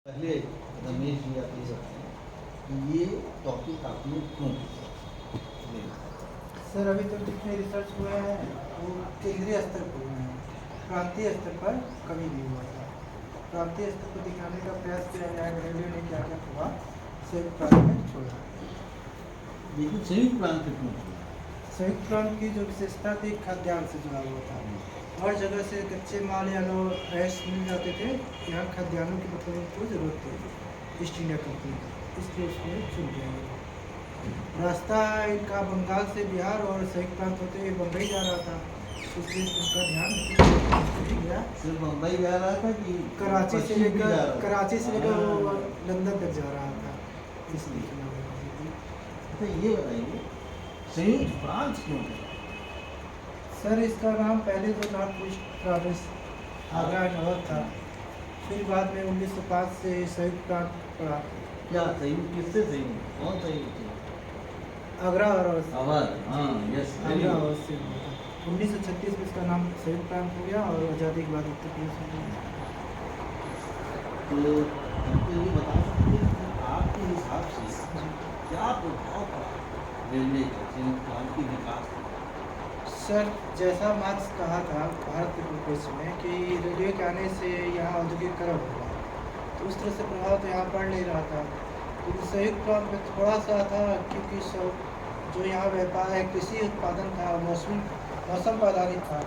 पहले रमेश जी आप ये सकते हैं कि ये टॉपिक आपने क्यों लिया? सर अभी तक जितने रिसर्च हुए हैं वो केंद्रीय स्तर पर हुए हैं, प्रांतीय स्तर पर कभी नहीं हुआ था। प्रांतीय स्तर पर दिखाने का प्रयास किया गया है, रेलवे ने क्या क्या हुआ संयुक्त प्रांत में छोड़ा। लेकिन संयुक्त प्रांत पे क्यों छोड़ा? संयुक्त प्रांत की जो विशेषता थी खाद्यान्न से जुड़ा हुआ था। हर जगह से कच्चे माल या फ्रेश मिल जाते थे, यहाँ खाद्यान्नों की मतलब उनको जरूरत थी ईस्ट इंडिया कंपनी की, इसलिए उसको चुन लिया गया। रास्ता इनका बंगाल से बिहार और संयुक्त प्रांत होते हुए बम्बई जा रहा था, इसलिए उनका ध्यान गया। सिर्फ मुंबई जा रहा था कि कराची से पश्चिम भी जा रहा लेकर था? कराची से लेकर हाँ। लंदन तक जा रहा था, इसलिए। तो ये बताइए संयुक्त प्रांत क्यों छोड़ा? सर इसका नाम पहले तो नॉर्थ ईस्ट प्रोविंस आगरा नवाब था, फिर बाद में 1905 से संयुक्त प्रांत पड़ा। क्या संयुक्त किससे संयुक्त? कौन संयुक्त थे? आगरा और आवाज, हाँ, यस, वेरी आगरा गुड। और से 1936 में इसका नाम संयुक्त प्रांत हो गया और आज़ादी के बाद उत्तर प्रदेश हो गया। तो हमको ये बता सकते हैं कि आपके हिसाब से क्या प्रभाव पड़ा रेलवे का संयुक्त प्रांत के विकास पर? सर जैसा मार्क्स कहा था भारत के परिप्रेक्ष्य में कि रेलवे के आने से यहाँ औद्योगिकरण होगा, तो उस तरह से प्रभाव तो यहाँ पड़ नहीं रहा था। लेकिन संयुक्त प्रांत में थोड़ा सा था, क्योंकि सब जो यहाँ व्यापार है कृषि उत्पादन था, मौसम पर आधारित था,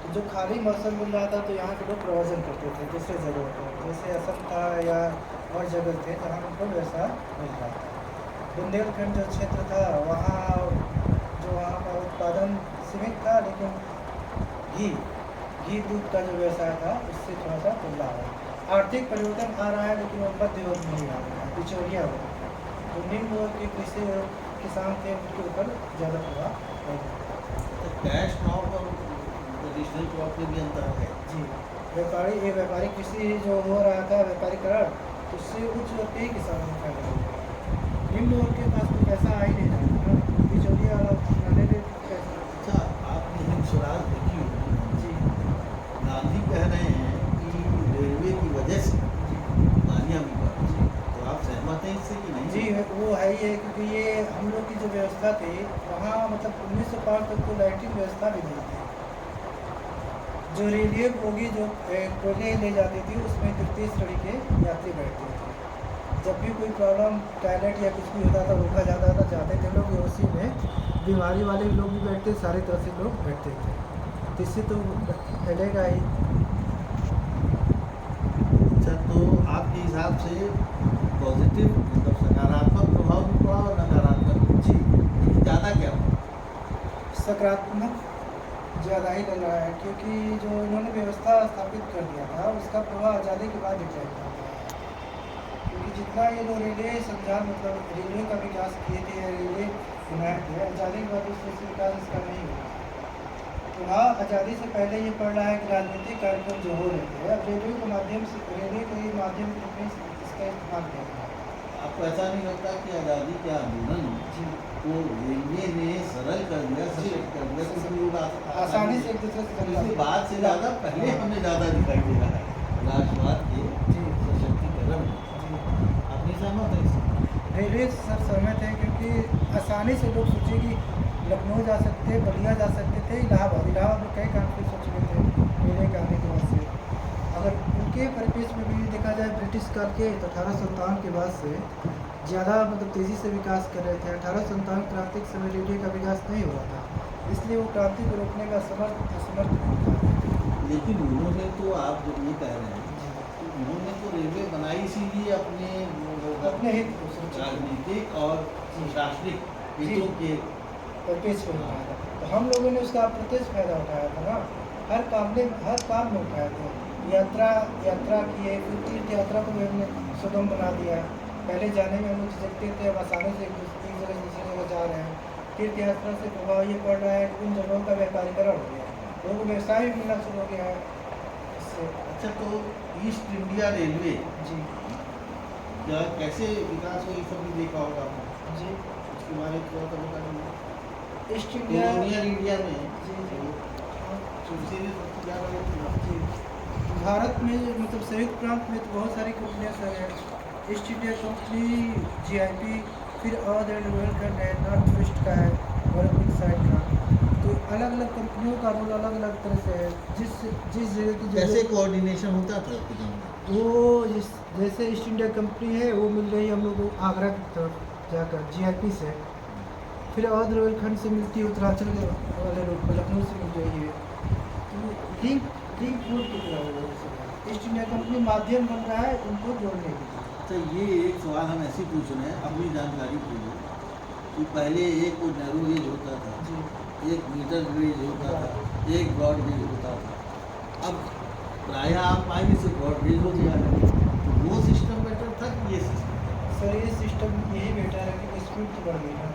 तो जो खाली मौसम मिल रहा था तो यहाँ के लोग प्रवासन करते थे दूसरे जगह पर, जैसे असम था या और जगह थे जहाँ उनको व्यवसाय मिल रहा था। बुंदेलखंड जो क्षेत्र था वहाँ का उत्पादन सीमित था, लेकिन घी दूध का जो व्यवसाय था उससे थोड़ा सा बदलाव है। आर्थिक परिवर्तन आ रहा है, लेकिन वो मध्य वर्ग नहीं आ रहा है, बिचौलिया वर्ग। तो निम्न वर्ग के कृषि किसान थे, उनके ऊपर ज़्यादा प्रभाव पड़ेगा। तो कैश क्रॉप और ट्रेडिशनल क्रॉप में भी अंतर है? जी, व्यापारिक कृषि जो हो रहा था व्यापारीकरण, उससे उच्च वर्ग के ही किसानों को फायदा होगा। निम्न वर्ग के पास तो पैसा आ ही नहीं रहा था, बिचौलिया वाला वाले ने पैसा। अच्छा, आपने हिंद स्वराज देखी होगी। जी गांधी कह रहे हैं कि रेलवे की वजह से गाड़ियाँ भी बढ़ रही हैं। तो आप सहमत हैं इससे कि नहीं? जी वो है ही है, क्योंकि ये हम लोग की जो व्यवस्था थी वहाँ मतलब 1905 तक तो लाइटिंग व्यवस्था भी नहीं थी। जो रेलवे बोगी जो कोयले ले जाती थी उसमें तृतीय श्रेणी के यात्री बैठते थे। जब भी कोई प्रॉब्लम टॉयलेट या कुछ भी होता था रोका जाता था, जाते थे लोग, उसी में बीमारी वाले लोग भी बैठते, सारी तरह से लोग बैठते थे, तो इससे तो फैलेगा ही। अच्छा, तो आपके हिसाब से पॉजिटिव मतलब सकारात्मक प्रभाव भी पड़ा और नकारात्मक भी? जी लेकिन ज़्यादा क्या हुआ? सकारात्मक ज़्यादा ही लग रहा है, क्योंकि जो इन्होंने व्यवस्था स्थापित कर दिया था उसका प्रभाव आज़ादी के बाद दिखाई पड़ा था। क्योंकि जितना ये लोग रेलवे संचार मतलब रेलवे का विकास किए थे, रेलवे बनाए थे, आज़ादी के बाद उस तरह से विकास इसका नहीं हुआ। तो हाँ, आज़ादी से पहले ये पड़ रहा है कि राजनीतिक कार्यक्रम जो हो रहे थे अब रेलवे के माध्यम से, रेलवे के माध्यम के रूप में इसका इस्तेमाल किया जा रहा है। आपको ऐसा नहीं लगता कि आज़ादी के आंदोलन जी को रेलवे ने सरल कर दिया, सशक्त कर दिया, क्योंकि लोग आसानी से एक दूसरे से इसके बाद से ज़्यादा पहले हमें ज़्यादा दिखाई दे रहा है राष्ट्रवाद के जी सशक्तिकरण में। जी अपनी सहमत है इससे? रेलवे से सब सहमत है, क्योंकि आसानी से लोग सोचे कि लखनऊ जा सकते, बलिया जा सकते थे, इलाहाबाद में कई कॉन्फ्रेंस हो चुके थे रेलवे के आने के बाद से। अगर उनके परिप्रेक्ष्य में भी देखा जाए ब्रिटिश काल के, तो 1857 के बाद से ज़्यादा मतलब तेज़ी से विकास कर रहे थे। 1857 क्रांति के समय रेलवे का विकास नहीं हुआ था, इसलिए वो क्रांति को रोकने में असमर्थ नहीं था। लेकिन उन्होंने तो, आप जो ये कह रहे हैं कि उन्होंने तो रेलवे बनाई इसीलिए अपने हित को सुरक्षित राजनीतिक और प्रशासनिक हितों के परिप्रेक्ष्य में उठाया था, तो हम लोगों ने उसका अप्रत्यक्ष फायदा उठाया था ना, हर काम में उठाए थे। यात्रा किए, फिर तीर्थ यात्रा को भी हमने सुगम बना दिया। पहले जाने में हम लोग झिझकते थे, अब आसानी से एक जगह से दूसरी जगह जा रहे हैं। तीर्थ यात्रा से प्रभाव ये पड़ रहा है कि उन जगहों का व्यापारीकरण हो गया, लोगों को व्यवसाय भी मिलना शुरू हो गया है इससे। अच्छा, तो ईस्ट इंडिया रेलवे जी क्या कैसे विकास हो, ये सब भी देखा होगा आपने? जी उसके बारे में थोड़ा सा बता दीजिए। ईस्ट इंडिया कॉलोनियल इंडिया में जी जी जो सीरीज सबसे ज़्यादा वो थी ना, जी भारत में मतलब संयुक्त प्रांत में तो बहुत सारी कंपनियां सर है। ईस्ट इंडिया कंपनी, जीआईपी, फिर अवध एंड रोहिलखंड है, नॉर्थ वेस्ट का है, गोरखपुर साइड का। तो अलग अलग कंपनियों का रोल अलग अलग तरह से है। जिस जिस जगह की कैसे जरूरत, कोऑर्डिनेशन होता था आपके गाँव में? वो जिस जैसे ईस्ट इंडिया कंपनी है वो मिल रही है हम लोग को आगरा की तरफ जाकर जीआईपी से। फिर अवध रोहिलखंड से मिलती है उत्तरांचल के वाले रोड पर, लखनऊ से मिल रही है। तो लिंक लिंक रोड की तरह हो रहा है। ईस्ट इंडिया कंपनी माध्यम बन रहा है उनको जोड़ने के लिए। अच्छा, ये एक सवाल हम ऐसे ही पूछ रहे हैं अपनी जानकारी के लिए कि पहले एक वो नैरो गेज होता था, जी, एक मीटर गेज होता था, एक ब्रॉड गेज होता था। अब प्रायः आप पाएंगे से ब्रॉड गेज हो गया है। तो वो सिस्टम बेटर था कि ये सिस्टम? सर ये सिस्टम यही बेटर है कि स्पीड तो बढ़ गई ना।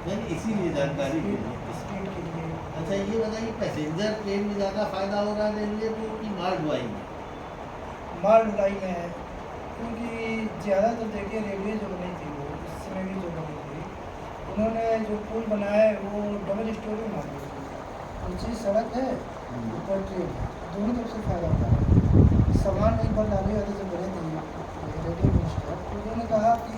यानी इसीलिए जानकारी के लिए। स्पीड के लिए। अच्छा, ये बताइए पैसेंजर ट्रेन में ज़्यादा फायदा हो रहा है रेलवे को कि माल ढुलाई में? माल ढुलाई में है, क्योंकि ज़्यादातर देखिए रेलवे जो बनी थी वो इस समय भी जो बनी थी, उन्होंने जो पुल बनाया है वो डबल स्टोरी मार दी थी। नीचे सड़क है, ऊपर ट्रेन है, दोनों तरफ से फायदा होता है। सामान एक बार लाने वाले जो बने थे रेलवे मिनिस्टर, तो उन्होंने कहा कि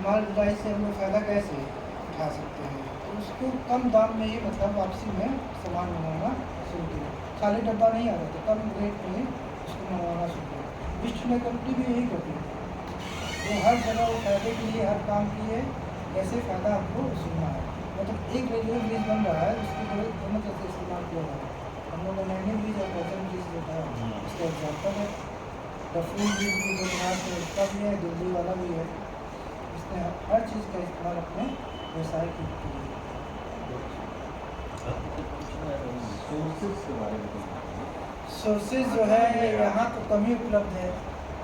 माल ढुलाई से हम लोग फ़ायदा कैसे उठा सकते हैं। तो उसको कम दाम में ही मतलब वापसी में सामान मंगाना शुरू किया। खाली डब्बा नहीं आ रहा था, कम रेट में ही उसको मंगवाना शुरू किया। ईस्ट इंडिया कंपनी भी यही करती है। तो हर जगह वो फायदे के लिए हर काम के लिए कैसे फ़ायदा हमको सुनना है। मतलब एक रेलवे ब्रिज बन रहा है, उसको दोनों तरह से इस्तेमाल किया जा रहा है। हम लोग का नैनी ब्रिज और कोचन ब्रिज जो था उसका एग्जाम्पल है। डफूल ब्रिज भी जो बिहार से उसका भी है, दिल्ली वाला भी है। इसने हर चीज़ का इस्तेमाल अपने व्यवसाय के लिए। सोर्सेज के बारे में कुछ बताइए। सोर्सेज जो है यहाँ तो कम ही उपलब्ध है,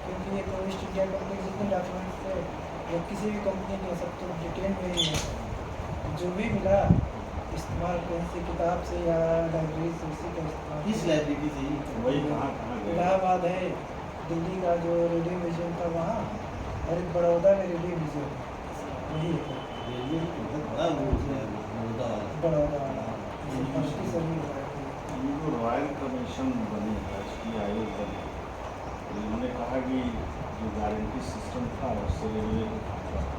क्योंकि ये तो ईस्ट इंडिया कंपनी जितने डॉक्यूमेंट्स थे या किसी भी कंपनी के सब तो डिटेल में ही है। जो भी मिला इस्तेमाल कहीं से किताब से या लाइब्रेरी से उसी का इस्तेमाल। किस लाइब्रेरी से ही? वही कहाँ कहाँ गए? इलाहाबाद है, दिल्ली का जो रेडियो म्यूजियम था वहाँ, और एक बड़ौदा में रेडियो म्यूजियम वही है। रेलवे की बहुत बड़ा वो है बड़ौदा वाला। बड़ौदा वाला उसकी सभी ये जो रॉयल कमीशन बनी है, इसकी आयोग बनी, तो इन्होंने कहा कि जो गारंटी सिस्टम था उससे रेलवे को फायदा था।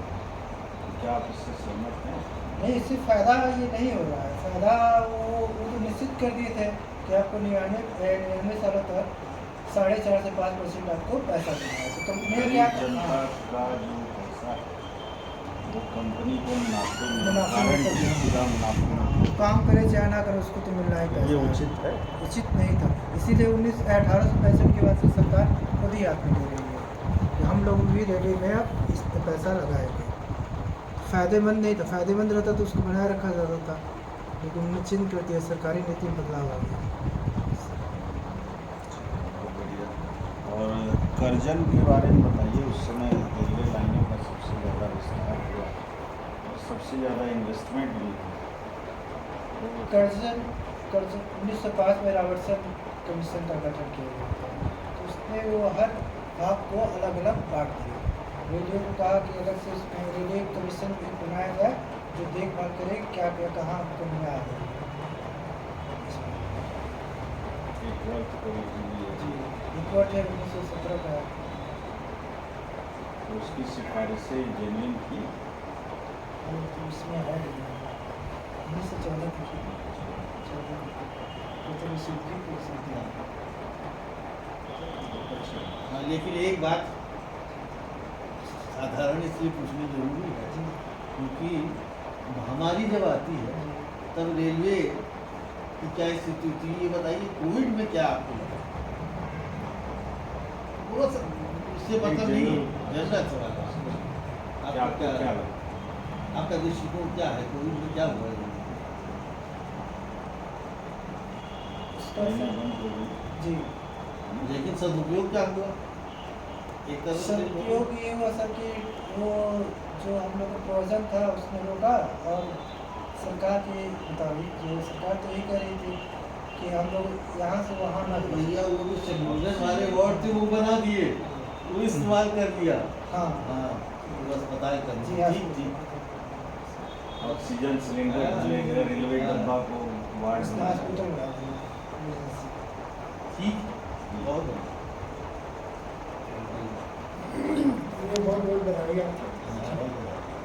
तो क्या आप इससे सहमत हैं? नहीं, इससे फ़ायदा ये नहीं हो रहा है। फ़ायदा वो तो निश्चित कर दिए थे कि आपको 99 सालों तक 4.5 से 5% आपको पैसा देना है। तो कंपनी क्या जनता का जो पैसा है वो कंपनी को मुनाफे में मुनाफे में गारंटी करना। पूरा मुनाफे में। काम करे चाहे ना करे उसको तो मिलना ही पैसा ये है। उचित है? उचित नहीं था। इसीलिए 1865 के बाद से सरकार खुद ही हाथ में ले रही है कि हम लोग भी रेलवे में अब इस पे पैसा लगाएंगे। फ़ायदेमंद नहीं था, फ़ायदेमंद रहता तो उसको बनाए रखा जाता था, लेकिन उन्होंने चेंज कर दिया, सरकारी नीति में बदलाव आ गया। बहुत बढ़िया। और कर्जन के बारे में बताइए। उस समय रेलवे लाइनों का सबसे ज़्यादा विस्तार हुआ और सबसे ज़्यादा इन्वेस्टमेंट भी हुई। कर्जन 1905 में रॉबर्टसन कमीशन का गठन किया गया था। तो उसने वो हर भाग को अलग अलग बांट दिया। रेलवे को कहा कि अलग से उसमें रेलवे कमीशन भी बनाया जाए जो देखभाल करे क्या क्या कहाँ कमियाँ आ रही है इसमें। एक वर्थ को जी, रिपोर्ट है 1917 का। तो उसकी सिफारिशें जेन्युइन थी। और तो इसमें है 1914 की 14 मतलब इसी की संख्या। हाँ, लेकिन एक बात साधारण इसलिए पूछनी जरूरी है जी, क्योंकि महामारी जब आती है तब रेलवे की क्या स्थिति थी, ये बताइए। कोविड में क्या आपको लगा? वो सब उससे मतलब नहीं, जनरल सवाल है। क्या आपका क्या क्या लगा? आपका दृष्टिकोण क्या है? कोविड में क्या हुआ है? लाइनें बंद हो गई। जी, लेकिन सदुपयोग क्या हुआ? एक तरह से सदुपयोग ये हुआ सर कि वो जो हम लोग का प्रोविज़न था उसने रोका, और सरकार के मुताबिक जो सरकार तो यही कह रही थी कि हम लोग यहाँ से वहाँ ना भेजें। भैया वो जो संयोजन वाले वार्ड थे वो बना दिए, वो इस्तेमाल कर दिया। हाँ हाँ, वो अस्पताल कर जी, दिया। हाँ ठीक ठीक। ऑक्सीजन सिलेंडर लेकर रेलवे डब्बा को वार्ड में हॉस्पिटल बना दिया। ठीक है, बहुत बढ़िया। बहुत बहुत बधाई आपको।